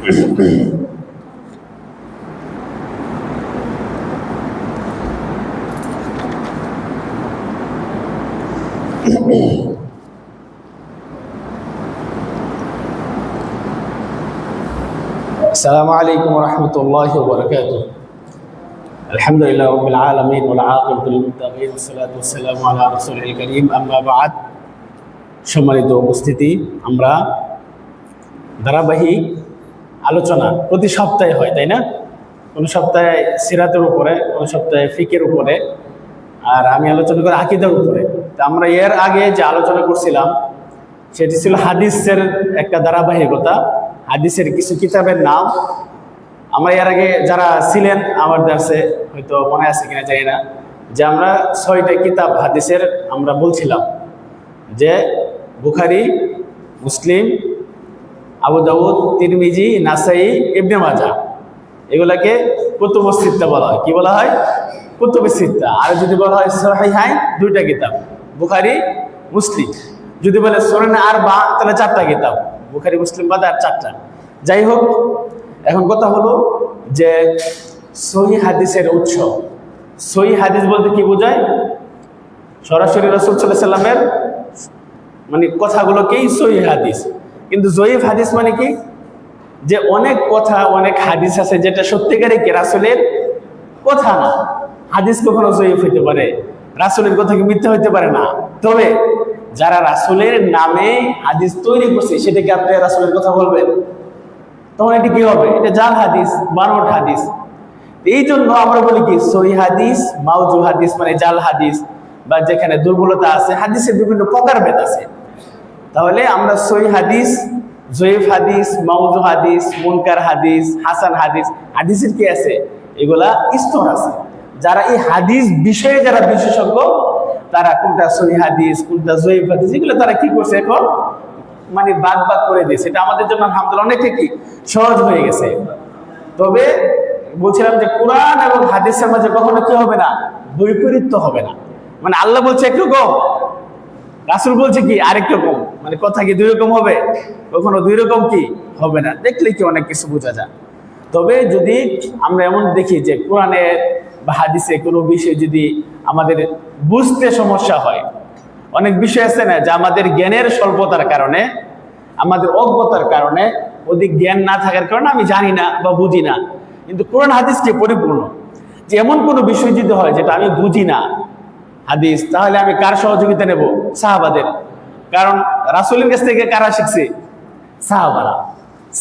السلام عليكم ورحمة الله وبركاته. الحمد لله رب العالمين والعاقبة للمتقين والصلاة والسلام على رسوله الكريم أما بعد. সম্মানিত উপস্থিতি, আমরা ধারাবাহিক আলোচনা প্রতি সপ্তাহে হয়, তাই না? কোন সপ্তাহে সিরাতের উপরে, কোন সপ্তাহে ফিকের উপরে, আর আমি আলোচনা করি আকীদার উপরে। তো আমরা এর আগে যে আলোচনা করছিলাম সেটি ছিল হাদিসের একটা ধারাবাহিকতা, হাদিসের কিছু কিতাবের নাম। আমরা এর আগে যারা ছিলেন আমার দার্সে হয়তো মনে আছে কিনা জানি না, যে আমরা 6টা কিতাব হাদিসের আমরা বলছিলাম, যে বুখারী, মুসলিম, আবু দাউদ, তিরমিজি, নাসাই, ইবনে মাজাহ, এগুলাকে কুতুবুস সিত্তা বলা হয়। কি বলা হয়? কুতুবুস সিত্তা। আর যদি বলা হয় সহিহাইন, 2টা কিতাব, বুখারী, মুসলিম। যদি বলে সুনান আরবা, তাহলে 4টা কিতাব, বুখারী, মুসলিম বাদে আর 4টা। যাই হোক, এখন কথা হলো যে সহিহ হাদিসের উৎস। সহিহ হাদিস বলতে কি বোঝায়? সরাসরি রাসূল সাল্লাল্লাহু আলাইহি ওয়াসাল্লামের মানে কথাগুলোকেই সহিহ হাদিস। কিন্তু জয়ীফ হাদিস মানে কি? যে অনেক কথা, অনেক হাদিস আছে যেটা সত্যিকারে কি রাসূলের কথা না। হাদিস কখনো জয়ীফ হইতে পারে, রাসূলের কথা কি মিথ্যা হইতে পারে না। তবে যারা রাসূলের নামে হাদিস তৈরি করছে সেটাকে আপনি রাসূলের কথা বলবেন, তখন এটি কি হবে? এটা জাল হাদিস, বানোয়াট হাদিস। এই জন্য আমরা বলি কি সহিহ হাদিস, মাউজু হাদিস মানে জাল হাদিস, বা যেখানে দুর্বলতা আছে। হাদিসের বিভিন্ন প্রকারভেদ আছে। তাহলে আমরা সহিহ হাদিস, জয়ীফ হাদিস, মাউজু হাদিস, মুনকার হাদিস, হাসান হাদিস, হাদিসের কি আছে? এগুলা স্তর আছে। যারা এই হাদিস বিষয়ে যারা বিশেষজ্ঞ, তারা কোনটা সহিহ হাদিস, কোনটা জয়ীফ হাদিস, এগুলো তারা কি করছে এখন মানে ভাগ করে দিয়েছে। এটা আমাদের জন্য আলহামদুলিল্লাহ অনেক কি সহজ হয়ে গেছে। তবে বলছিলাম যে কোরআন এবং হাদিসের মাঝে কখনো কি হবে না? বৈপরীত্য হবে না। মানে আল্লাহ বলছে একরকম, রাসূল বলছে কি আরেক রকম। মানে কথা কি 2 রকম হবে? কখনো 2 রকম কি হবে না। দেখলে কি অনেক কিছু বোঝা যায়। তবে যদি আমরা এমন দেখি যে কোরআনে বা হাদিসে কোনো বিষয় যদি আমাদের বুঝতে সমস্যা হয়, অনেক বিষয় আছে না যে আমাদের জ্ঞানের স্বল্পতার কারণে, আমাদের অজ্ঞতার কারণে, অধিক জ্ঞান না থাকার কারণে আমি জানি না বা বুঝি না। কিন্তু কোরআন হাদিস কি পরিপূর্ণ, যে এমন কোনো বিষয় যদি হয় যেটা আমি বুঝি না হাদিস, তাহলে আমি কার সহযোগিতা নেব? সাহাবাদের। কারণ রাসূলের কাছ থেকে কারা শিখছে? সাহাবারা।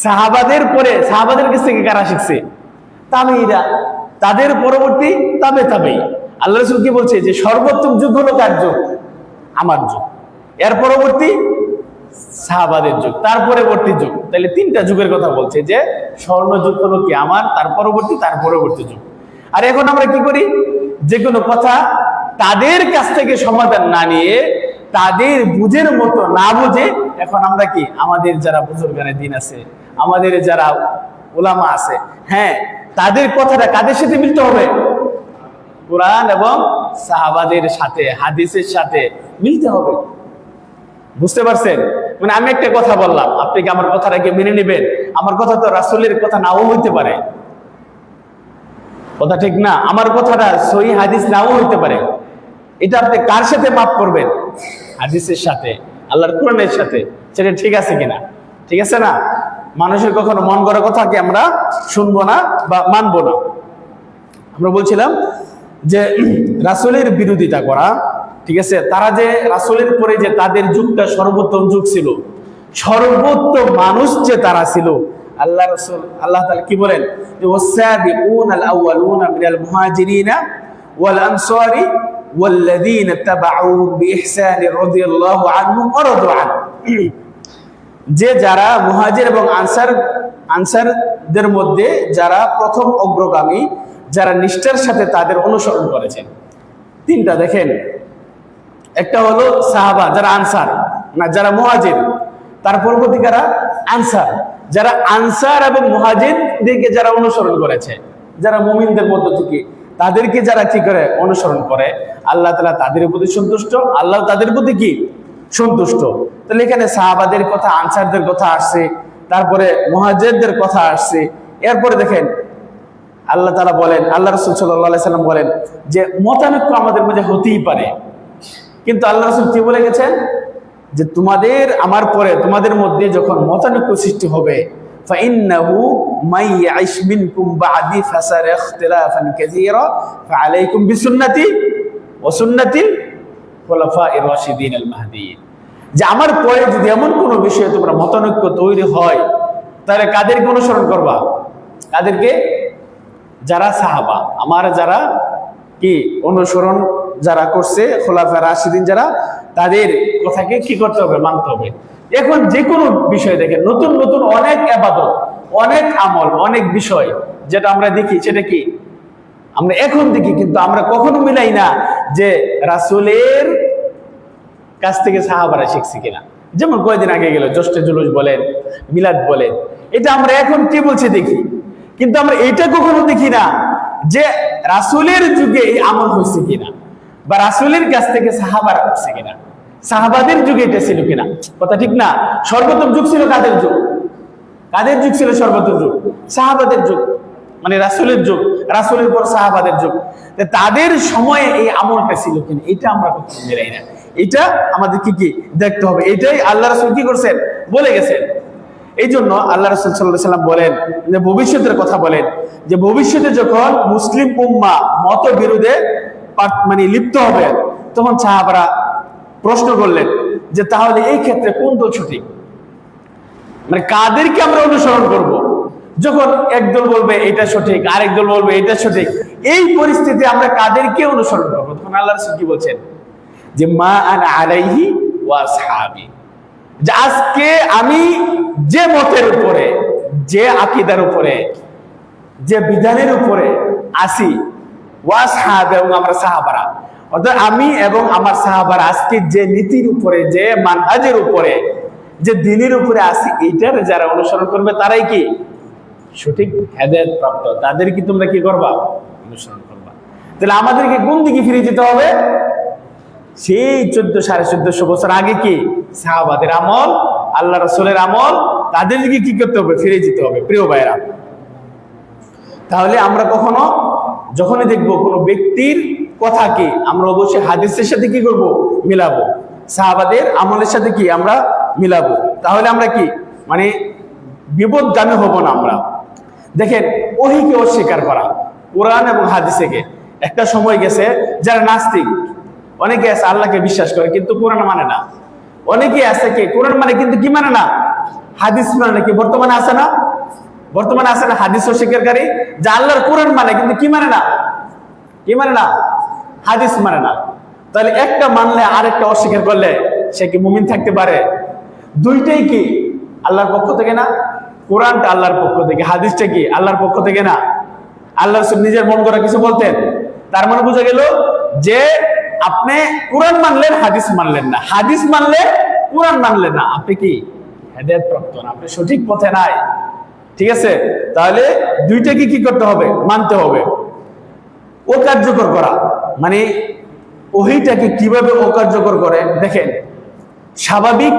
সাহাবাদের পরে সাহাবাদের কাছ থেকে কারা শিখছে? তাবেঈরা। তাদের পরবর্তী তাবেঈ। আল্লাহ রাসূল কি বলছে যে সর্বোত্তম যুগ হলো কার যুগ? আমার যুগ। এর পরবর্তী সাহাবাদের যুগ, তার পরবর্তী যুগ। তাহলে 3টা যুগের কথা বলছে, যে স্বর্ণ যুগ হলো কি আমার, তার পরবর্তী যুগ। আর এখন আমরা কি করি? যে কোনো কথা তাদের কাছ থেকে সমাধান না নিয়ে, তাদের বুঝের মতো না বুঝে, এখন আমরা কি আমাদের যারা বুজুর্গানে দ্বীন আছে, আমাদের যারা উলামা আছে, হ্যাঁ, তাদের কথাটা কাদের সাথে মিলতে হবে? কোরআন এবং সাহাবাদের সাথে, হাদিসের সাথে মিলতে হবে। বুঝতে পারছেন? মানে আমি একটা কথা বললাম, আপনি কি আমার কথাটাকে মেনে নেবেন? আমার কথা তো রাসূলের কথা নাও হইতে পারে, কথা ঠিক না? আমার কথাটা সহিহ হাদিস নাও হইতে পারে। এটা আপনি কার সাথে মাপ করবেন? হাদিসের সাথে, আল্লাহর কোরআনের সাথে। সেটা ঠিক আছে কিনা? ঠিক আছে না? মানুষের কখনো মন গড়া কথা কি আমরা শুনবো না বা মানবো না। আমরা বলছিলাম যে রাসূলের বিরোধিতা করা, ঠিক আছে? তারা যে রাসূলের পরে যে তাদের যুগটা সর্বোত্তম যুগ ছিল, সর্বোত্তম মানুষ যে তারা ছিল, আল্লাহ রাসূল আল্লাহ তাআলা কি বলেন? যে ওয়াসাবিকুনাল আউয়ালুনা মিনাল মুহাজিরিনা ওয়াল আনসারি ওয়াল্লাযীনা তাবাউহুম বিইহসান রাদিয়াল্লাহু আনহুম ওয়া রাদু আনহু। যে যারা মুহাজির এবং আনসারদের মধ্যে যারা প্রথম অগ্রগামী, যারা নিষ্ঠার সাথে তাদের অনুসরণ করেছেন। 3টা দেখেন, একটা হলো সাহাবা যারা আনসার, না যারা মুহাজির, তার পরবর্তী কারা? আনসার। যারা আনসার এবং মুহাজিরদেরকে যারা অনুসরণ করেছে, যারা মুমিনদের মধ্য থেকে, তাদেরকে যারা কি করে? অনুসরণ করে, আল্লাহ তাআলা তাদের প্রতি সন্তুষ্ট, আল্লাহ তাদের প্রতি কি? সন্তুষ্ট। তাহলে এখানে সাহাবাদের কথা, আনসারদের কথা আসছে, তারপরে মুহাজিরদের কথা আসছে। এরপরে দেখেন আল্লাহ তাআলা বলেন, আল্লাহ রাসূল সাল্লাল্লাহু আলাইহি সাল্লাম বলেন যে মতানৈক্য আমাদের মধ্যে হতেই পারে, কিন্তু আল্লাহ রাসূল কি বলে গেছেন যে তোমাদের আমার পরে তোমাদের মধ্যে যখন মতানৈক্য সৃষ্টি হবে فإنه من يعش منكم بعدي فسيرى اختلافا كثيرا فعليكم بسنتي وسنة الخلفاء الراشدين المهديين। যে আমার পরে যদি এমন কোনো বিষয়ে তোমরা মতানৈক্য তৈরি হয় তাহলে কাদেরকে অনুসরণ করবা? কাদেরকে? যারা সাহাবা আমার, যারা কি অনুসরণ যারা করছে খোলাফায়ে রাশিদিন যারা, তাদের কথাকে কি করতে হবে? মানতে হবে। এখন যে কোনো বিষয় দেখেন, নতুন নতুন অনেক ইবাদত, অনেক আমল, অনেক বিষয় যেটা আমরা দেখি, সেটা কি আমরা এখন দেখি, কিন্তু আমরা কখনো মিলাই না যে রাসূলের কাছ থেকে সাহাবারা শিখছে কিনা। যেমন কয়েকদিন আগে গেল জ্যৈষ্ঠ জুলুস বলেন, মিলাদ বলেন, এটা আমরা এখন কি বলছে দেখি, কিন্তু আমরা এটা কখনো দেখি না যে রাসূলের যুগে এই আমল হয়েছে কিনা, বা রাসূলের কাছ থেকে সাহাবারা করছে কিনা, সাহাবাদের যুগে এটা ছিল কিনা। কথা ঠিক না? সর্বোত্তম যুগ ছিল কাদের যুগ? কাদের যুগ ছিল সর্বোত্তম যুগ? সাহাবাদের যুগ, মানে রাসূলের যুগ, রাসূলের পর সাহাবাদের যুগ। তাদের সময়ে এই আমলটা ছিল কিনা, এটা আমরা কখনো মিলাই না। এটা আমাদেরকে কি দেখতে হবে। এটাই আল্লাহ রাসূল কি করছেন? বলে গেছেন। এই জন্য আল্লাহ রাসূল সাল্লাল্লাহু আলাইহি সাল্লাম বলেন যে ভবিষ্যতের কথা বলেন, যে ভবিষ্যতে যখন মুসলিম উম্মাহ মতবিরোধে মানে লিপ্ত হবে, তখন সাহাবারা প্রশ্ন করলেন যে তাহলে এই ক্ষেত্রে কোন দল সঠিক, মানে কাদেরকে আমরা অনুসরণ করব? যখন একদল বলবে এটা সঠিক, আরেক দল বলবে এটা সঠিক, এই পরিস্থিতি আমরা কাদেরকে অনুসরণ করব? তখন আল্লাহ রাসূল কি বলছেন যে মা আনা আলাইহি ওয়া আসহাবি, যে আজকে আমি যে মতের উপরে, যে আকীদার উপরে, যে বিধানের উপরে আসি, ওয়া আসহাব এবং আমরা সাহাবারা, অর্থাৎ আমি এবং আমার সাহাবারা আজকে যে নীতির উপরে, যে মানহাজের উপরে, যে দ্বীনের উপরে আসি, এইটার যারা অনুসরণ করবে তারাই কি সঠিক হেদায়েত প্রাপ্ত। তাদের কি তোমরা কি করবা? অনুসরণ করবা। তাহলে আমাদেরকে কোন দিকে ফিরে যেতে হবে? সেই 1400-1450 বছর আগে কি সাহাবাদের আমল, আল্লাহ রাসূলের আমল, তাদের দিকে কি করতে হবে? ফিরে যেতে হবে। প্রিয় ভাইরা, তাহলে আমরা কখনো যখনই দেখবো কোনো ব্যক্তির কথাকে আমরা অবশ্যই হাদিসের সাথে কি করব? মিলাবো, সাহাবাদের আমলের সাথে কি আমরা মিলাবো। তাহলে আমরা কি মানে বিপদগামী হব না। আমরা দেখেন ওহীকে অস্বীকার করা, কোরআন এবং হাদিসকে, একটা সময় গেছে যারা নাস্তিক, অনেকে আছে আল্লাহকে বিশ্বাস করে কিন্তু কোরআন মানে না, অনেকে আছে কি কোরআন মানে কিন্তু কি মানে না, হাদিস মানে না। কি বর্তমানে আছে না? বর্তমানে আছে না হাদিস অস্বীকারী, যা আল্লাহর কোরআন মানে কিন্তু কি মানে না? কি মানে না? হাদিস মানে না। তাহলে একটা মানলে আরেকটা অস্বীকার করলে সে কি মুমিন থাকতে পারে? দুইটাই কি আল্লাহর পক্ষ থেকে না? কোরআনটা আল্লাহর পক্ষ থেকে, হাদিসটা কি আল্লাহর পক্ষ থেকে না? আল্লাহ রাসূল নিজের মন করা কিছু বলতেন? তার মানে বোঝা গেল যে আপনি কোরআন মানলেন, হাদিস মানলেন না, হাদিস মানলেন, কোরআন মানলেন না, আপনি কি হেদায়েত প্রাপ্ত না, আপনি সঠিক পথে নাই। ঠিক আছে? তাহলে দুইটাকে কি করতে হবে? মানতে হবে। ও কার্যকর করা মানে ওহীটাকে কিভাবে অকার্যকর করে দেখেন, স্বাভাবিক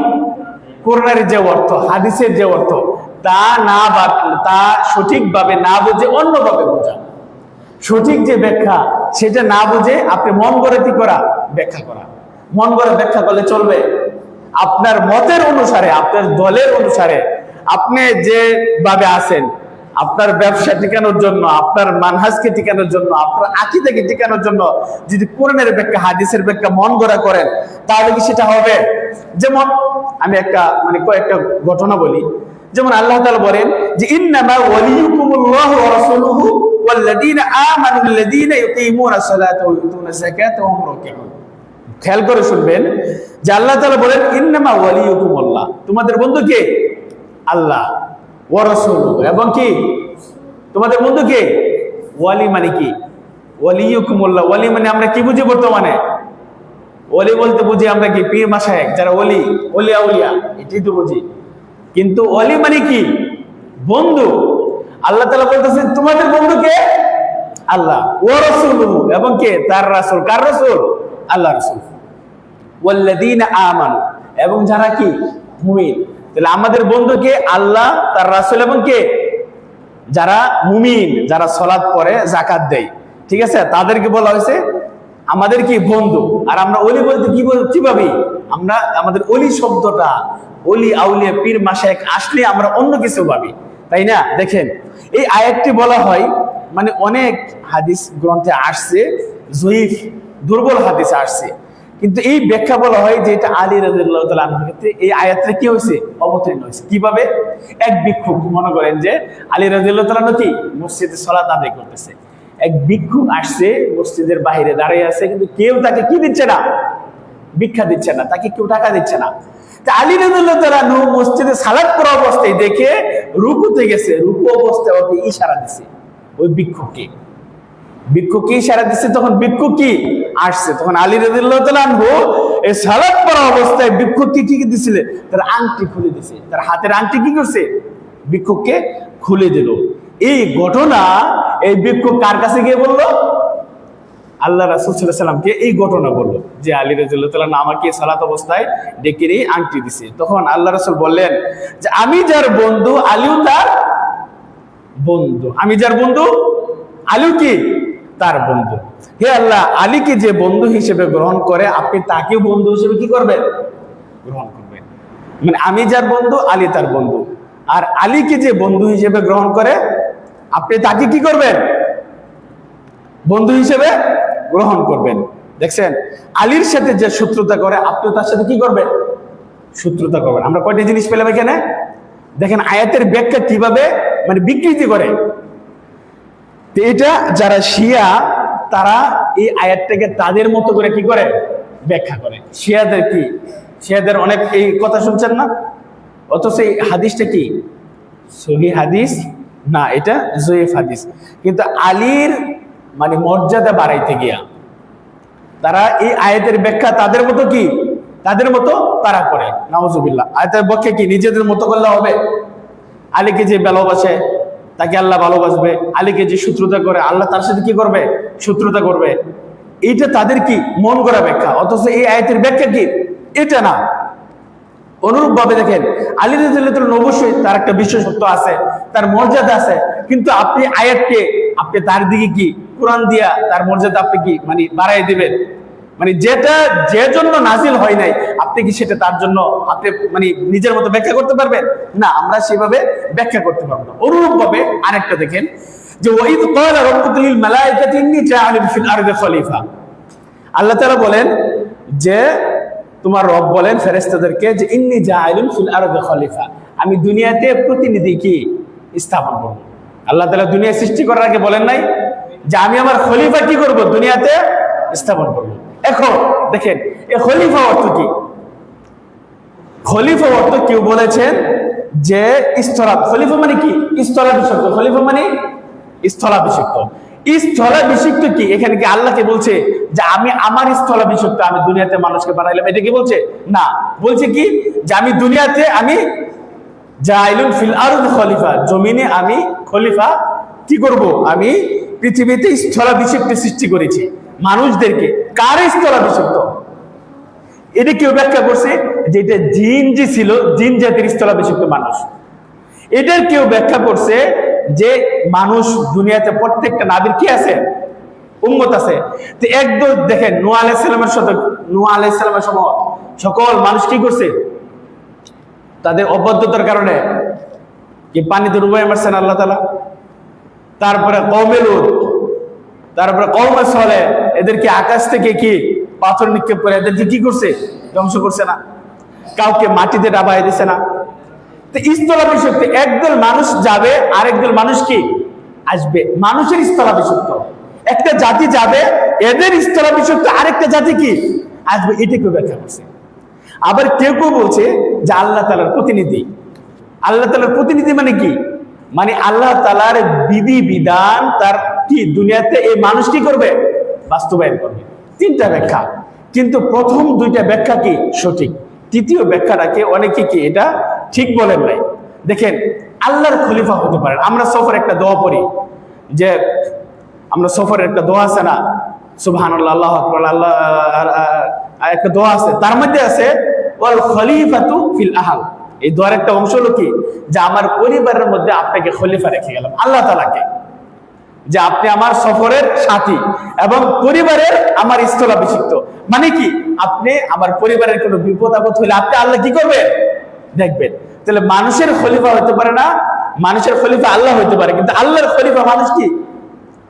কোরআনের যে অর্থ, হাদিসের যে অর্থ, তা সঠিকভাবে না বুঝে অন্যভাবে বোঝা, সঠিক যে ব্যাখ্যা সেটা না বুঝে আপনি মন গড়ে কি করা? ব্যাখ্যা করা। মন গড়ে ব্যাখ্যা করলে চলবে? আপনার মতের অনুসারে, আপনার দলের অনুসারে, আপনি যেভাবে আছেন, আপনার ব্যবসা টিকানোর জন্য, আপনার মানহাজকে টিকানোর জন্য, আপনার আকীদাকে টিকানোর জন্য যদি কোরআনের ব্যাখ্যা, হাদিসের ব্যাখ্যা মন গড়া করেন, তাহলে কি সেটা হবে? যেমন আমি কয়েকটা ঘটনা বলি। যেমন আল্লাহ তাআলা বলেন যে ইন্নামা ওয়ালিয়ুকুমুল্লাহু ওয়া রাসূলুহু ওয়াল্লাযীনা আমানুল্লাযীনা ইউকিমুনাস সালাতা ওয়া ইউতুনাজ যাকাতা ওয়া হুম রাকিউন। খেয়াল করে শুনবেন যে আল্লাহ তাআলা বলেন ইন্নামা ওয়ালিয়ুকুমুল্লাহ, তোমাদের বন্ধু কে? আল্লাহ, ওয়া রাসূলুহু, এবং কি তোমাদের বন্ধু কে? ওয়ালি মানে কি? ওয়ালিয়ুকুমুল্লাহ, ওয়ালি মানে আমরা কি বুঝি বর্তমানে? ওলি বলতে বুঝি আমরা কি পীর মাশায়েখ, যারা ওলি, ওলিয়া উলিয়া, এটাই তো বুঝি। কিন্তু ওলি মানে কি? বন্ধু। আল্লাহ তাআলা বলতেছেন তোমাদের বন্ধু কে? আল্লাহ, ওয়া রাসূলুহু, এবং কে? তার রাসূল। কার রাসূল? আল্লাহর রাসূল। ওয়াল্লাযীনা আমানু, এবং যারা কি মুমিন। তাহলে আমাদের বন্ধুকে আল্লাহ, তার রাসূল এবং কে? যারা মুমিন, যারা সালাত পড়ে, যাকাত দেয়, ঠিক আছে, তাদেরকে বলা হয়েছে আমাদের কি? বন্ধু। আর আমরা ওলি বলতে কি ভাবি? আমরা আমাদের ওলি শব্দটা, ওলি আউলিয়া পীর মাশায়েখ আসলে আমরা অন্য কিছু ভাবি, তাই না? দেখেন এই আয়াতটি বলা হয়, মানে অনেক হাদিস গ্রন্থে আসছে, জয়ীফ দুর্বল হাদিস আসছে, কিন্তু এই ব্যাখ্যা বলা হয় যে এটা আলী রাদিয়াল্লাহু তাআলা আনহুর ক্ষেত্রে এই আয়াতটা কি হয়েছে? অবতীর্ণ হয়েছে। কিভাবে? এক ভিক্ষুক, মনে করেন যে আলী রাদিয়াল্লাহু তাআলা কি মসজিদে সালাত আদায় করতেছে, এক ভিক্ষুক আসছে, মসজিদের বাইরে দাঁড়িয়ে আছে, কিন্তু কেউ তাকে কি দিচ্ছে না? ভিক্ষা দিচ্ছে না, তাকে কেউ টাকা দিচ্ছে না। তা আলী রাদিয়াল্লাহু তাআলা আনহু মসজিদে সালাত পড়া অবস্থায় দেখে রুকুতে গেছে, রুকু অবস্থায় ওকে ইশারা দিছে, ওই ভিক্ষুককে ইশারা দিচ্ছে। তখন ভিক্ষুক কি আসছে, তখন আলী রাদিয়াল্লাহু তাআলা আনহু এই সালাত পড়া অবস্থায় ভিক্ষুককে কি দিছিলে? তার আংটি খুলে দিছে, তার হাতের আংটি কি করছে? ভিক্ষুককে খুলে দিল। এই ঘটনা এই ভিক্ষুক কার কাছে গিয়ে বললো? আল্লাহ রাসূল সাল্লাল্লাহু আলাইহি ওয়াসাল্লামকে এই ঘটনা বললো যে আলী রাদিয়াল্লাহু তাআলা আমাকে সালাত অবস্থায় ডেকে নিয়ে আংটি দিছে। তখন আল্লাহ রাসূল বললেন যে আমি যার বন্ধু, আলীও তার বন্ধু। আমি যার বন্ধু, আলীও কি তার বন্ধু। হে আল্লাহ, আলীকে যে বন্ধু হিসেবে গ্রহণ করে, আপনি তাকেও বন্ধু হিসেবে কি করবেন? গ্রহণ করবেন। মানে আমি যার বন্ধু, আলী তার বন্ধু। আর আলীকে যে বন্ধু হিসেবে গ্রহণ করে, আপনি তাকে কি করবেন? বন্ধু হিসেবে গ্রহণ করবেন। দেখছেন, আলীর সাথে যে শত্রুতা করে, আপনিও তার সাথে কি করবেন? শত্রুতা করবেন। আমরা কয়টা জিনিস পেলাম এখানে? দেখেন আয়াতের ব্যাখ্যা কিভাবে মানে বিকৃতি করে। তো এটা যারা শিয়া, তারা এই আয়াতটাকে তাদের মতো করে কি করে ব্যাখ্যা করে। শিয়াদের কি? শিয়াদের অনেক এই কথা শুনছেন না? অথচ এই হাদিসটা কি সহিহ হাদিস না, এটা জয়ীফ হাদিস। কিন্তু আলীর মানে মর্যাদা বাড়াইতে গিয়া তারা এই আয়াতের ব্যাখ্যা তাদের মতো কি? তাদের মতো তারা করে। নাউজুবিল্লাহ। আয়াতের পক্ষে কি নিজেদের মতো করলে হবে? আলীকে যে ভালোবাসে তাকে আল্লাহ ভালোবাসবে, আলীকে যে শত্রুতা করে আল্লাহ তার সাথে কি করবে? শত্রুতা করবে। এইটা তাদের কি মন গড়া ব্যাখ্যা। অথচ এই আয়াতের ব্যাখ্যা কি? এটা না। অনুরূপ ভাবে দেখেন আলী রাদিয়াল্লাহু তাআলা অবশ্যই তার একটা বিশেষত্ব আছে, তার মর্যাদা আছে, কিন্তু আপনি আয়াতকে আপনি তার দিকে কি কোরআন দিয়া তার মর্যাদা আপনি কি মানে বাড়াই দিবেন? মানে যেটা যে জন্য নাজিল হয় নাই, আপনি কি সেটা তার জন্য আপনি মানে নিজের মতো ব্যাখ্যা করতে পারবেন? না, আমরা সেভাবে ব্যাখ্যা করতে পারবো না। অনুরূপ ভাবে আরেকটা দেখেন যে ওয়াইদ ক্বালা রাব্বুকা লিল মালাইকাতি ইন্নী জাআলিন ফিল আরদি খলিফা। আল্লাহ তাআলা বলেন যে তোমার রব বলেন ফেরেশতাদেরকে যে ইন্নী জাআলিন ফিল আরদি খলিফা, আমি দুনিয়াতে প্রতিনিধি কি স্থাপন করব। আল্লাহ তাআলা দুনিয়া সৃষ্টি করার আগে বলেন নাই যে আমি আমার খলিফা কি করব? দুনিয়াতে স্থাপন করব। এখন দেখেন এই খলিফা অর্থ কি? খলিফা অর্থ কেউ বলেছেন যে স্থলাভ। খলিফা মানে কি? স্থলাভিষিক্ত। খলিফা মানে স্থলাভিষিক্ত। স্থলাভিষিক্ত কি? এখানে কি আল্লাহকে বলছে যে আমি আমার স্থলাভিষিক্ত আমি দুনিয়াতে মানুষকে বানাইলাম, এটা কি বলছে? না, বলছে কি যে আমি দুনিয়াতে আমি জাইলুন ফিল আরদি খলিফা, জমিনে আমি খলিফা কি করব? আমি পৃথিবীতে স্থলাভিষিক্ত সৃষ্টি করেছি মানুষদেরকে। কার স্থলাভিষিক্ত? এটা কেউ ব্যাখ্যা করছে যে এটা জিন যে ছিল, জিন জাতির স্থলাভিষিক্ত মানুষ। এটার কেউ ব্যাখ্যা করছে যে মানুষ দুনিয়াতে প্রত্যেকটা নাবির কি আছে? উম্মত আছে। তো একদম দেখেন নূহ আলাইহিস সালামের সাথে নূহ আলাইহিস সালামের সময় সকল মানুষ কি করছে? তাদের অবাধ্যতার কারণে কি পানিতে ডুবাইয়া মারছেন আল্লাহ তাআলা। তারপরে কওমে লূত, তারপরে কওমে সালেহ, এদেরকে আকাশ থেকে কি পাথর নিক্ষেপ করে এদেরকে কি করছে? ধ্বংস করছে না? কাউকে মাটিতে ডাবাই দিছে না? তো স্থলাভিষিক্ত একদল মানুষ যাবে, আরেকদল মানুষ কি আসবে। মানুষের স্থলাভিষিক্ত একটা জাতি যাবে, এদের স্থলাভিষিক্ত আরেকটা জাতি কি আসবে। এটা কেউ ব্যাখ্যা করছে। আবার কেউ কেউ বলছে যে আল্লাহ তাআলার প্রতিনিধি। আল্লাহ তাআলার প্রতিনিধি মানে কি? মানে আল্লাহ তাআলার বিধি বিধান তার কি দুনিয়াতে এই মানুষ কি করবে? বাস্তবায়ন করবে। তিনটা ব্যাখ্যা, কিন্তু প্রথম দুইটা ব্যাখ্যা কি সঠিক, তৃতীয় ব্যাখ্যাটাকে অনেকে কি এটা ঠিক বলেন নাই। দেখেন আল্লাহর খলিফা হতে পারেন। আমরা সফর একটা দোয়া পড়ি, যে আমরা সফরের একটা দোয়া আছে না, সুবহানাল্লাহ, আল্লাহু আকবার, আল্লাহ একটা দোয়া আছে, তার মধ্যে আছে ওয়াল খলিফাতু ফিল আহল, এই দোয়ার একটা অংশ হলো কি, যে আমার পরিবারের মধ্যে আপনাকে খলিফা রেখে গেলাম, আল্লাহ তাআলাকে, যে আপনি আমার সফরের সাথী এবং পরিবারের আমার স্থলাভিষিক্ত। মানে কি, আপনি আমার পরিবারের কোনো বিপদ আপদ হলে আপনি আল্লাহ কি করবেন, দেখবেন। তাহলে মানুষের খলিফা হতে পারে না, মানুষের খলিফা আল্লাহ হতে পারে, কিন্তু আল্লাহর খলিফা মানুষ কি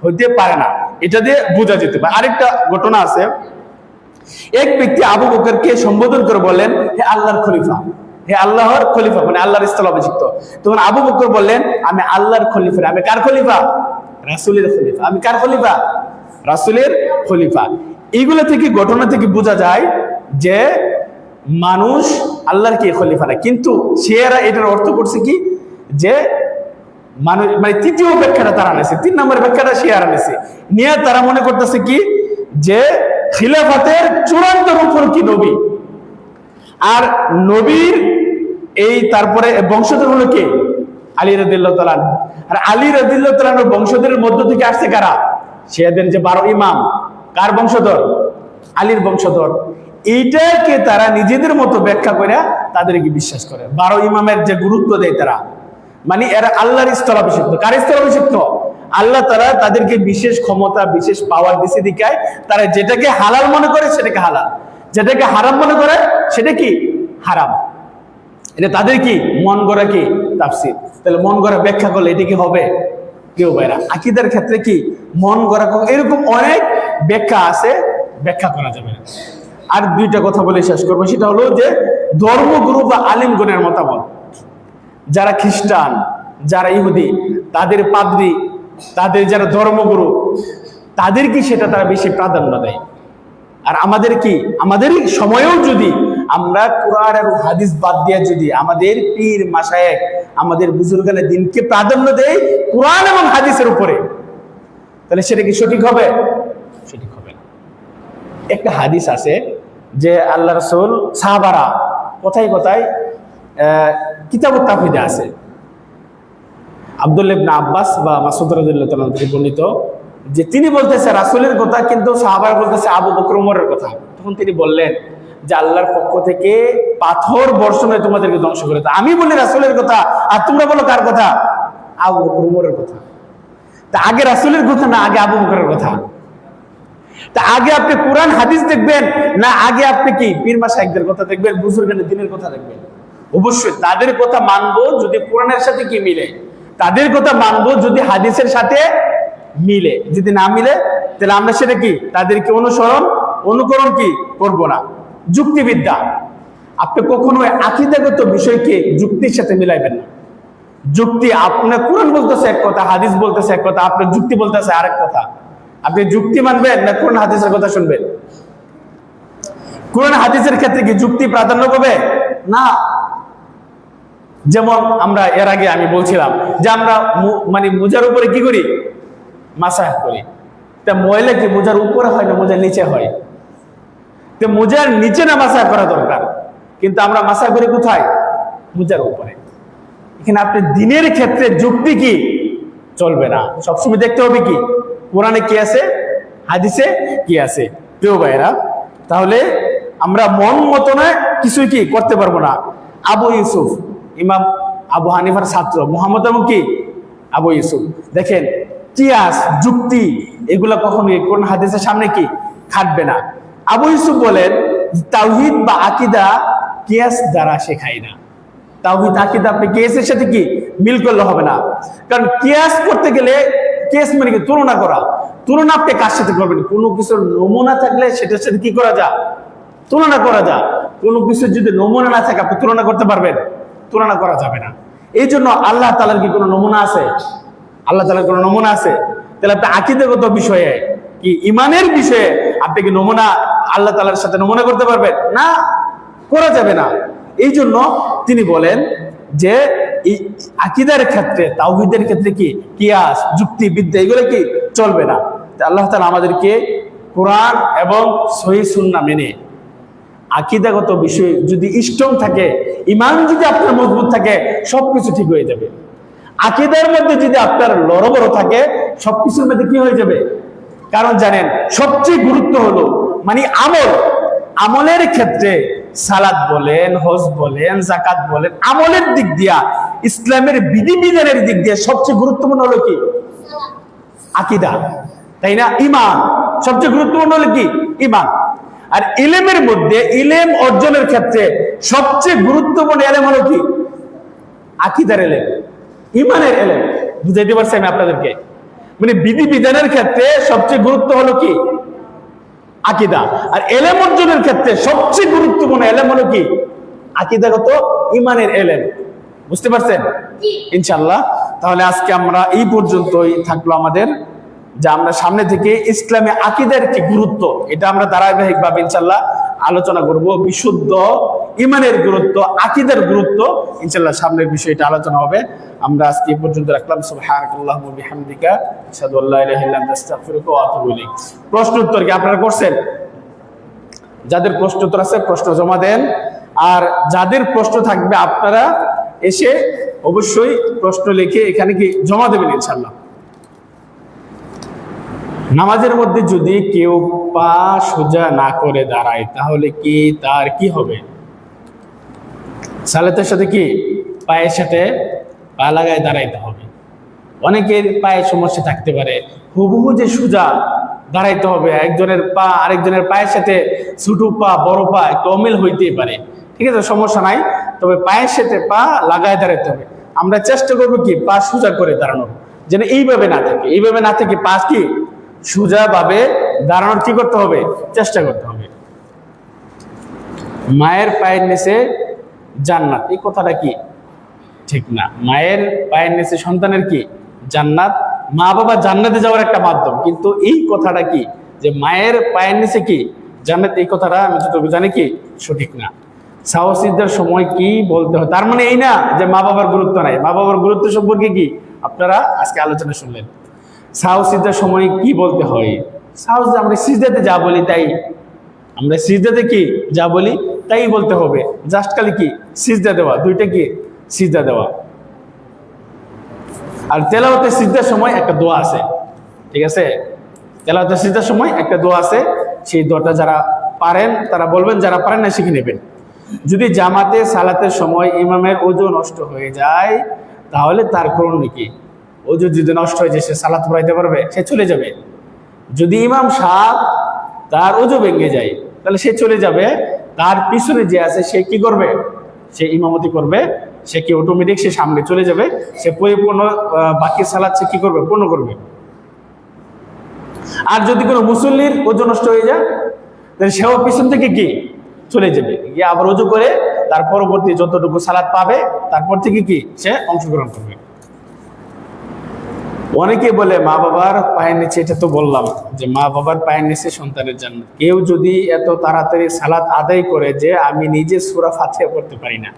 হইতে পারে না। এটা দিয়ে বোঝা যেতে পারে। আরেকটা ঘটনা আছে, এক ব্যক্তি আবু বকরকে সম্বোধন করে বললেন, হে আল্লাহর খলিফা, হে আল্লাহর খলিফা, মানে আল্লাহর স্থলাভিষিক্ত। তখন আবু বকর বললেন, আমি আল্লাহর খলিফা, আমি কার খলিফা, রাসূলের খলিফা। আমি কার খলিফা, রাসূলের খলিফা। এইগুলো থেকে, ঘটনা থেকে বোঝা যায় যে মানুষ আল্লাহর কি খলিফা না, কিন্তু শিয়ারা এটার অর্থ করছে কি, যে মানুষ, মানে তৃতীয় ব্যাখ্যাটা তারা নিয়েছে, 3 নম্বর ব্যাখ্যাটা শিয়ারা নিয়েছে, নিয়ে তারা মনে করতেছে কি, যে খিলাফতের চূড়ান্ত রূপ হলো কি নবী, আর নবীর এই তারপরে বংশধর হলো কে, আলী রাদিয়াল্লাহু তাআলা। আর আলী রাদিয়াল্লাহু তাআলার বংশধরের মধ্য থেকে আসছে কারা, শিয়াদের যে 12 ইমাম, কার বংশধর, আলীর বংশধর। এইটাকে তারা নিজেদের মতো ব্যাখ্যা করে তাদেরকে বিশ্বাস করে। 12 ইমামের যে গুরুত্ব দেয় তারা, মানে এরা আল্লাহর স্থলাভিষিক্ত। কার স্থলাভিষিক্ত, আল্লাহ তাআলা তাদেরকে বিশেষ ক্ষমতা, বিশেষ পাওয়ার দিছে দিকায় তারা যেটাকে হালাল মনে করে সেটাকে হালাল, যেটাকে হারাম মনে করে সেটা কি হারাম। এটা তাদের কি মন গড়া কি তাফসীর। তাহলে মন গড়া ব্যাখ্যা করলে এটা কি হবে, কেউ ভাইরা আকীদার ক্ষেত্রে কি মন গড়া, এরকম অনেক ব্যাখ্যা আছে, ব্যাখ্যা করা যাবে না। আর 2টা কথা বলে শেষ করবো, সেটা হলো যে ধর্মগুরু বা আলিমগণের মতামত, যারা খ্রিস্টান, যারা ইহুদি, তাদের পাদ্রী, তাদের যারা ধর্মগুরু, তাদের কি সেটা তারা বেশি প্রাধান্য দেয়। আর আমাদের কি, আমাদের সময়েও যদি আমরা কোরআন এবং হাদিস বাদ দিয়ে যদি আমাদের পীর মাশায়েখ, আমাদের বুজুর্গানে দিনকে প্রাধান্য দেয় কোরআন এবং হাদিসের উপরে, তাহলে সেটা কি সঠিক হবে, সঠিক হবে না। একটা হাদিস আছে যে আল্লাহ রাসূল সাহাবারা কথায় কথায় কিতাবুত তাওহীদে আছে, আব্দুল্লাহ ইবনে আব্বাস বা মাসউদ রাদিয়াল্লাহু তাআলা থেকে বর্ণিত, যে তিনি বলতেছে রাসূলের কথা, কিন্তু সাহাবারা বলতেছে আবু বকর ওমরের কথা। তখন তিনি বললেন যে আল্লাহর পক্ষ থেকে পাথর বর্ষণে তোমাদেরকে ধ্বংস করে দাও। আমি বলি রাসূলের কথা, আর তোমরা বলো কার কথা, আবু বকর ওমরের কথা। তা আগে রাসূলের কথা না আগে আবু বকরের কথা? তা আগে আপনি কোরআন হাদিস দেখবেন না আগে আপনি কি পীর মাশায়েখদের কথা দেখবেন, বুজুর্গানের দ্বীনের কথা দেখবেন? অবশ্যই তাদের কথা মানবো যদি কোরআনের সাথে কি মিলে, তাদের কথা মানবো যদি হাদিসের সাথে মিলে। যদি না মিলে তাহলে আমরা সেটা কি তাদেরকে অনুকরণ কি করব না। যুক্তিবিদ্যা, আপনি কখনো আকীদাগত বিষয়কে যুক্তির সাথে মিলাইবেন না। যুক্তি, আপনার কোরআন বলতেছে এক কথা, হাদিস বলতেছে এক কথা, আপনার যুক্তি বলতেছে আরেক কথা। আপনি যুক্তি মানবেন না কোরআন হাদিসের কথা শুনবেন? কোরআন হাদিসের ক্ষেত্রে কি যুক্তি প্রাধান্য পাবে না। যেমন আমরা এর আগে আমি বলছিলাম যে আমরা মানে মোজার উপরে কি করি, মাসাহ করি। তা ময়লা কি মোজার উপরে হয় না মোজার নিচে হয়? তো মোজার নিচে না মাসাহ করা দরকার, কিন্তু আমরা মাসাহ করি কোথায়, মোজার উপরে। এখানে আপনি দিনের ক্ষেত্রে যুক্তি কি চলবে না, সবসময় দেখতে হবে কি কোরআনে কি আছে, হাদিসে কি আছে। প্রিয় ভাইরা, তাহলে আমরা মন মতো না কিছুই কি করতে পারবো না। আবু ইউসুফ, ইমাম আবু হানিফার ছাত্র মুহাম্মদ এবং কি আবু ইউসুফ, দেখেন কিয়াস, যুক্তি, এগুলা কখনোই কোরআন হাদিসের সামনে কি খাটবে না। আবু ইউসুফ বলেন তাওহীদ বা আকীদা কিয়াস দ্বারা শেখায় না। তাওহীদ আকীদা আপনি কিয়াসের সাথে কি মিল করলে হবে না। কারণ কিয়াস করতে গেলে, কিয়াস মানে কি তুলনা করা, তুলনা আপনি কার সাথে করবেন? কোনো কিছুর নমুনা থাকলে সেটার সাথে কি করা যায়, তুলনা করা যায়। কোনো কিছুর যদি নমুনা না থাকে আপনি তুলনা করতে পারবেন? তুলনা করা যাবে না। এই জন্য আল্লাহ তাআলার কি কোনো নমুনা আছে? আল্লাহ তাআলার কোনো নমুনা আছে? তাহলে আপনি আকীদাগত বিষয়ে কি ঈমানের বিষয়ে আপনি কি নমুনা আল্লাহ তাআলার সাথে নমুনা করতে পারবেন? না, করা যাবে না। এই জন্য তিনি বলেন যে এই আকীদার ক্ষেত্রে, তাওহীদের ক্ষেত্রে কি কিয়াস, যুক্তি বিদ্যা এগুলো কি চলবে না। আল্লাহ তাআলা আমাদেরকে কোরআন এবং সহিহ সুন্নাহ মেনে আকীদাগত বিষয় যদি স্ট্রং থাকে, ঈমান যদি আপনার মজবুত থাকে, সবকিছু ঠিক হয়ে যাবে। আকীদার মধ্যে যদি আপনার লড়বড় থাকে, সবকিছুর মধ্যে কি হয়ে যাবে? কারণ জানেন সবচেয়ে গুরুত্ব হলো মানে আমলের ক্ষেত্রে সালাত বলেন, হজ বলেন, যাকাত বলেন, আমলের দিক দিয়া, ইসলামের বিধিবিধানের দিক দিয়ে সবচেয়ে গুরুত্বপূর্ণ হলো কি? আকীদা, তাই না? ঈমান। সবচেয়ে গুরুত্বপূর্ণ হলো কি? ঈমান। আর ইলমের মধ্যে, ইলম অর্জনের ক্ষেত্রে সবচেয়ে গুরুত্বপূর্ণ ইলম হলো কি? আকীদার ইলম, ঈমানের ইলম। বুঝাইতে পারছি আমি আপনাদেরকে? মানে বিধিবিধানের ক্ষেত্রে সবচেয়ে গুরুত্ব হলো কি? আকীদা। আর ইলম অর্জনের ক্ষেত্রে সবচেয়ে গুরুত্বপূর্ণ ইলম হলো কি? আকীদাগত ঈমানের ইলম। বুঝতে পারছেন ইনশাআল্লাহ? তাহলে আজকে আমরা এই পর্যন্তই থাকলো আমাদের, যে আমরা সামনে থেকে ইসলামে আকীদার কি গুরুত্ব, এটা আমরা ধারাবাহিকভাবে ইনশাআল্লাহ আলোচনা করব। বিশুদ্ধ ঈমানের গুরুত্ব, আকীদার গুরুত্ব ইনশাআল্লাহ সামনের বিষয়টা আলোচনা হবে। আমরা আজকে এই পর্যন্ত রাখলাম। সুবহানাকাল্লাহুম্মা ওয়া বিহামদিকা আশহাদু আল্লা ইলাহা ইল্লা আনতা আস্তাগফিরুকা ওয়া আতুবু ইলাইক। প্রশ্ন উত্তর কি আপনারা করছেন? যাদের প্রশ্ন উত্তর আছে প্রশ্ন জমা দেন, আর যাদের প্রশ্ন থাকবে আপনারা এসে অবশ্যই প্রশ্ন লিখে এখানে কি জমা দেবেন ইনশাআল্লাহ। নামাজের মধ্যে যদি কেউ পা সোজা না করে দাঁড়ায় তাহলে কি তার কি হবে? সালাতের সাথে কি পায়ের সাথে পা লাগায় দাঁড়াইতে হবে। অনেকের পায়ে সমস্যা থাকতে পারে, হুবহু যে সোজা দাঁড়াইতে হবে, একজনের পা আরেকজনের পায়ের সাথে ছোট পা বড় পা একটু অমিল হইতেই পারে, ঠিক আছে, সমস্যা নাই। তবে পায়ের সাথে পা লাগায় দাঁড়াইতে হবে। আমরা চেষ্টা করবো কি পা সোজা করে দাঁড়ানোর, যেন এইভাবে না থাকে, এইভাবে না থেকে পা কি সোজা ভাবে দাঁড়ানোর কি করতে হবে? চেষ্টা করতে হবে। মায়ের পায়ের নিচে জান্নাত, এই কথাটা কি ঠিক না। মায়ের পায়ের নিচে সন্তানের কি জান্নাত? মা বাবা জান্নাতে যাওয়ার একটা মাধ্যম, কিন্তু এই কথাটা কি যে মায়ের পায়ের নিচে কি জান্নাত, এই কথাটা আমি যতটুকু জানি কি সঠিক না। সাহসিকদের সময় কি বলতে হয়, তার মানে এই না যে মা বাবার গুরুত্ব নাই। মা বাবার গুরুত্ব সম্পর্কে কি আপনারা আজকে আলোচনা শুনলেন। সাহসিকদের সময় কি বলতে হয়? সাহস আমরা সিজদাতে যা বলি তাই, আমরা সিজদাতে কি যা বলি তাই বলতে হবে। জাস্ট খালি কি সিজদা দেওয়া, দুইটা কি সিজদা দেওয়া। আর তেলাওয়াতে সিজদার সময় একটা দোয়া আছে, ঠিক আছে? তেলাওয়াতে সিজদার সময় একটা দোয়া আছে, সেই দোয়াটা যারা পারেন তারা বলবেন, যারা পারেন না শিখে নেবেন। যদি জামাতে সালাতের সময় ইমামের ওযু নষ্ট হয়ে যায় তাহলে তার করণীয় কি? ওযু যদি নষ্ট হয়ে যায় সে সালাত পড়াইতে পারবে? সে চলে যাবে। যদি ইমাম সাহেব তার ওযু ভেঙে যায় তাহলে সে চলে যাবে, তার পিছনে যে আছে সে কি করবে? সে ইমামতি করবে, সে কি অটোমেটিক সে সামনে চলে যাবে, সে পরিপূর্ণ বাকি সালাত সে কি করবে? পূর্ণ করবে। আর যদি কোনো মুসল্লির ওযু নষ্ট হয়ে যায় তাহলে সেও পিছন থেকে কি চলে যাবে, গিয়ে আবার ওযু করে তার পরবর্তী যতটুকু সালাত পাবে তারপর থেকে কি সে অংশগ্রহণ করবে। অনেকে বলে মা বাবার পায়ের নিচে, এটা তো বললাম যে মা বাবার পায়ের নিচে সন্তানের জান্নাত। কেউ যদি এত তাড়াতাড়ি সালাত আদায় করে যে আমি নিজে সূরা ফাতিহা পড়তে পারি না।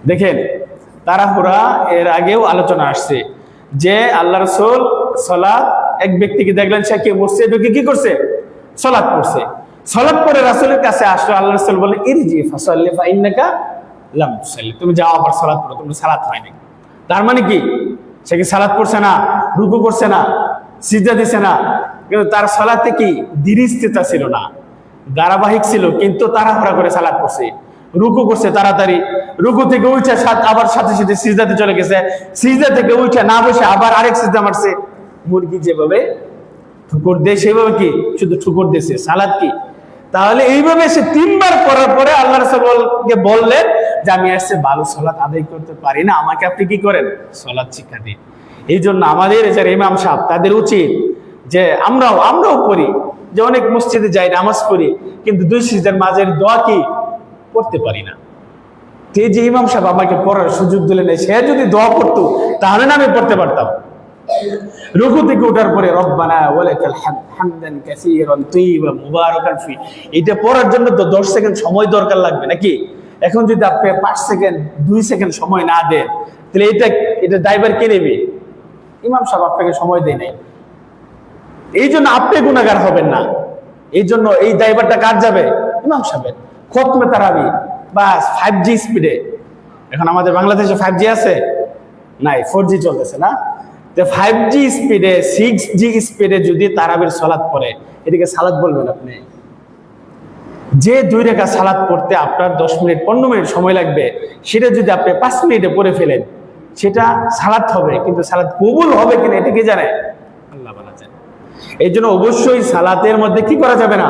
দেখেন তাড়াহুড়া, এর আগেও আলোচনা আসছে যে আল্লাহ রাসূল সালাত, এক ব্যক্তিকে দেখলেন সে কি মসজিদে ঢুকে কি করছে? সালাত পড়ছে। সালাত পড়ে রাসূলের কাছে আসলো, আল্লাহ রাসূল বলে ইরজি ফাসাল্লি ফা ইন্নাকা লাম তুসাল্লি, তুমি যাও আবার সালাত পড়ো, তোমার সালাত হয়নি। তার মানে কি সে কি সালাত পড়ছে না, রুকু করছে না, সিজদা দিছে না, কিন্তু তার সালাতে কি ধীরস্থিরতা ছিল না, ধারাবাহিক ছিল, কিন্তু তাড়াহুড়া করে সালাত পড়ছে, রুকু করছে তাড়াতাড়ি, রুকু থেকে উঠে আবার সাথে সাথে সিজদাতে চলে গেছে, সিজদা থেকে উঠে না বসে আবার আরেক সিজদা মারছে। মুরগি যেভাবে ঠুকুর দেয় সেভাবে কি শুধু ঠুকুর দিয়েছে, সালাত কি? তাহলে এইভাবে সে 3 বার করার পরে আল্লাহ রাসূলকে বললেন যে আমি আসছে ভালো সালাত আদায় করতে পারি না, আমাকে আপনি কি করেন? সালাত শিক্ষা দিন। এই জন্য আমাদের যারা ইমাম সাহেব তাদের উচিত যে আমরাও পড়ি, যে অনেক মসজিদে যাই নামাজ পড়ি কিন্তু 2 সিজদার মাঝের দোয়া কি পড়তে পারি না। এই যে ইমাম সাহেব আমাকে পড়ার সুযোগ দিলেন, সে যদি দোয়া পড়তো তাহলে না আমি পড়তে পারতাম। রুকু থেকে ওঠার পরে রব্বানা ওয়ালাকাল হামদ হামদান কাসীরান তাইয়িবান মুবারাকান ফি, এটা পড়ার জন্য তো 10 সেকেন্ড সময় দরকার লাগবে নাকি? এখন যদি আপনি 5 সেকেন্ড 2 সেকেন্ড সময় না দেন তাহলে এটা ড্রাইভার কে নেবে? ইমাম সাহেব আপনাকে সময় দেয় নাই, এই জন্য আপনি গুনাহগার হবেন না। এই জন্য এই ড্রাইভারটা কার যাবে? ইমাম সাহেবের। খতমে তারাবি বাস 5G স্পিডে, এখন আমাদের বাংলাদেশে 5G আছে নাই, 4G চলতেছে না, 5G স্পিডে 6G স্পিডে যদি তারাবির সালাত পড়ে এটাকে সালাত বলবেন আপনি? যে 2 রাকাত সালাত পড়তে আপনার 10 মিনিট 15 মিনিট সময় লাগবে, সেটা যদি আপনি 5 মিনিটে পড়ে ফেলেন, সেটা সালাত হবে, কিন্তু সালাত কবুল হবে কিনা এটা কি জানে? আল্লাহ ভালো জানে। এই জন্য অবশ্যই সালাতের মধ্যে কি করা যাবে না,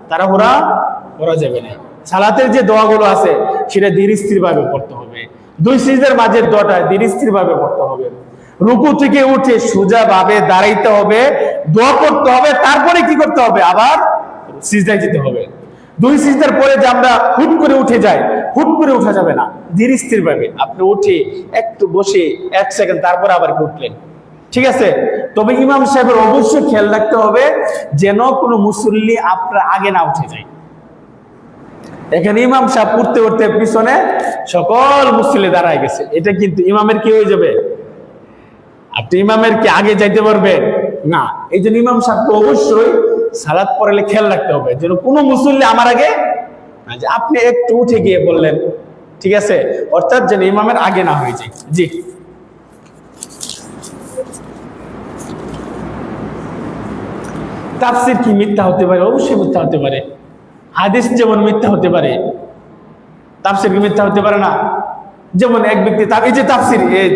তাড়াহুড়া করা যাবে না। সালাতের যে দোয়াগুলো আছে সেটা ধীর স্থির ভাবে পড়তে হবে। 2 সিজদার মাঝের দোয়াটা ধীর স্থির ভাবে পড়তে হবে। রুকু থেকে উঠে সোজা ভাবে দাঁড়াইতে হবে, দোয়া করতে হবে, তারপরে কি করতে হবে, আবার সিজদায় যেতে হবে। 2 সিজদার পরে যে আমরা হুট করে উঠে যাই, হুট করে উঠা যাবে না, ধীর স্থির ভাবে আপনি উঠে একটু বসে 1 সেকেন্ড তারপর আবার উঠলেন, ঠিক আছে? তবে ইমাম সাহেবের অবশ্যই খেয়াল রাখতে হবে যেন কোনো মুসল্লি আপনার আগে না উঠে যায়। এখানে ইমাম সাহেব উঠতে উঠতে পিছনে সকল মুসল্লি দাঁড়ায় গেছে, এটা কিন্তু ইমামের কি হয়ে যাবে? আপনি ইমামের কি আগে যাইতে পারবেন না। এই জন্য ইমাম সাহেবকে অবশ্যই সালাত পড়ালে খেয়াল রাখতে হবে যেন কোনো মুসল্লি আমার আগে না যায়। আপনি একটু উঠে গিয়ে বললেন, ঠিক আছে, অর্থাৎ যেন ইমামের আগে না হয়ে যায়। জি, তাফসীর কি মিথ্যা হতে পারে? অবশ্যই মিথ্যা হতে পারে। হাদিস যেমন মিথ্যা হতে পারে, তাফসীর কি মিথ্যা হতে পারে না? যেমন এক ব্যক্তি এই যে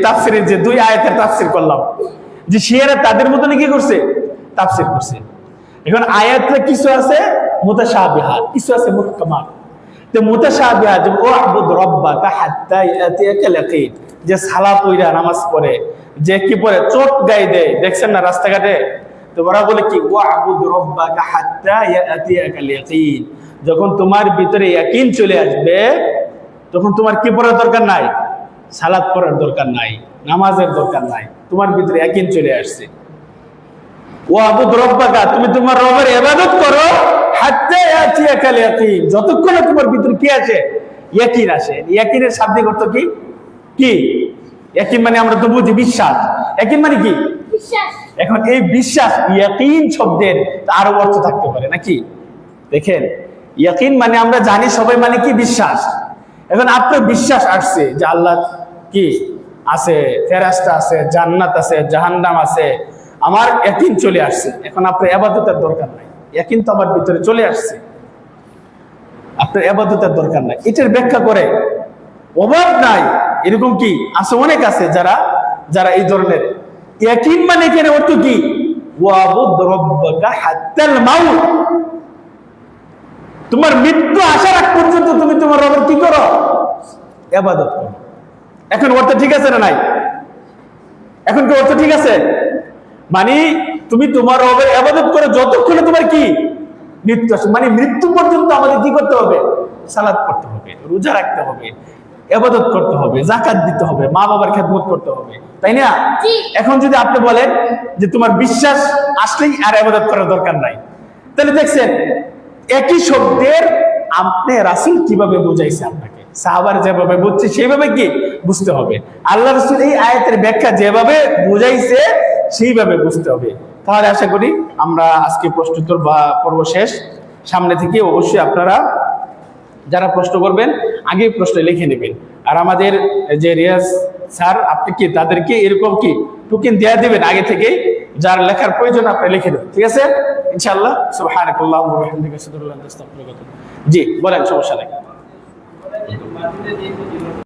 তাফসীরের যে 2 আয়াতের তাফসীর করলাম, যে শিয়ারা তাদের মতন কি করছে, তাফসীর করছে। এখন আয়াতটা কিছু আছে মুতাশাবিহাত, কিছু আছে মুহকামাত। তো মুতাশাবিহাত যে ওয়াবুদ রাব্বাকা হাত্তা ইয়াতিয়াকাল ইয়াকিন, যে সালাত পড়ে নামাজ পড়ে, যে কি পড়ে চোট গায়ে দেয়, দেখছেন না রাস্তাঘাটে, তো ওরা বলে কি ওয়াবুদ রাব্বাকা হাত্তা ইয়াতিয়াকাল ইয়াকিন। যখন তোমার ভিতরে ইয়াকিন চলে আসবে তখন তোমার কি পড়ার দরকার নাই, সালাত পড়ার দরকার নাই, নামাজের দরকার নাই, তোমার ভিতরে ইয়াকিন চলে আসছে। ওয়াবুদ রাব্বাকা, তুমি তোমার রবের ইবাদত করো হাত্তা ইয়াতিয়াকাল ইয়াকিন, যতক্ষণ তোমার ভিতরে কি আছে, ইয়াকিন আসে। ইয়াকিনের শাব্দিক অর্থ কি? কি ইয়াকিন মানে আমরা তো বুঝি বিশ্বাস, ইয়াকিন মানে কি বিশ্বাস। এখন এই বিশ্বাস, ইয়াকিন শব্দের আরো অর্থ থাকতে পারে নাকি? দেখেন, ইয়াকিন মানে আমরা জানি সবাই মানে কি বিশ্বাস। এখন আপনার বিশ্বাস আসছে যে আল্লাহ কি আছে, ফেরেশতা আছে, জান্নাত আছে, জাহান্নাম আছে, আমার ইয়াকিন চলে আসছে। এখন আপনার ইবাদতের দরকার নাই, ইয়াকিন তো আমার ভিতরে চলে আসছে, আপনার ইবাদতের দরকার নাই। এটার ব্যাখ্যা করে অভাব নাই, এরকম কি আছে, অনেক আছে যারা এই ধরনের। ইয়াকিন মানে এখানে অর্থ কি, ওয়াবুদ রাব্বাকা হাত্তাল মাউত, তোমার মৃত্যু আসার আগ পর্যন্ত তুমি তোমার রবের কি করো, ইবাদত করো। এখন অর্থ ঠিক আছে না নাই? এখন কি অর্থ ঠিক আছে? মানে তুমি তোমার রবের ইবাদত করো যতক্ষণ তোমার কি মৃত্যু আসে, মানে মৃত্যু পর্যন্ত আমাদের কি করতে হবে, সালাত পড়তে হবে, রোজা রাখতে হবে, ইবাদত করতে হবে, যাকাত দিতে হবে, মা বাবার খেদমত করতে হবে, তাই না? এখন যদি আপনি বলেন যে তোমার বিশ্বাস আসলেই আর ইবাদত করার দরকার নাই, তাহলে দেখছেন একই শব্দের আপনি রাসূল কিভাবে বুঝাইছে আপনাকে, সাহাবার যেভাবে বুঝছে সেইভাবে কি বুঝতে হবে। আল্লাহ রাসূল এই আয়াতের ব্যাখ্যা যেভাবে বুঝাইছে সেইভাবে বুঝতে হবে। তাহলে আশা করি আমরা আজকে প্রশ্নোত্তর পর্ব শেষ। সামনে থেকে অবশ্যই আপনারা যারা প্রশ্ন করবেন আগে প্রশ্ন লিখে নেবেন। আর আমাদের যে রিয়াজ স্যার, আপনি কি তাদেরকে এরকম কি টোকেন দেয়া দিবেন আগে থেকে, যার লেখার প্রয়োজন আপনি লিখে দেবেন, ঠিক আছে ইনশাআল্লাহ। সুবহানাকাল্লাহু ওয়া বিহামদিকা আশহাদু আল্লা ইলাহা ইল্লা আনতা আস্তাগফিরুকা ওয়া আতুবু ইলাইক। জি বলেন, সমস্যা নাই।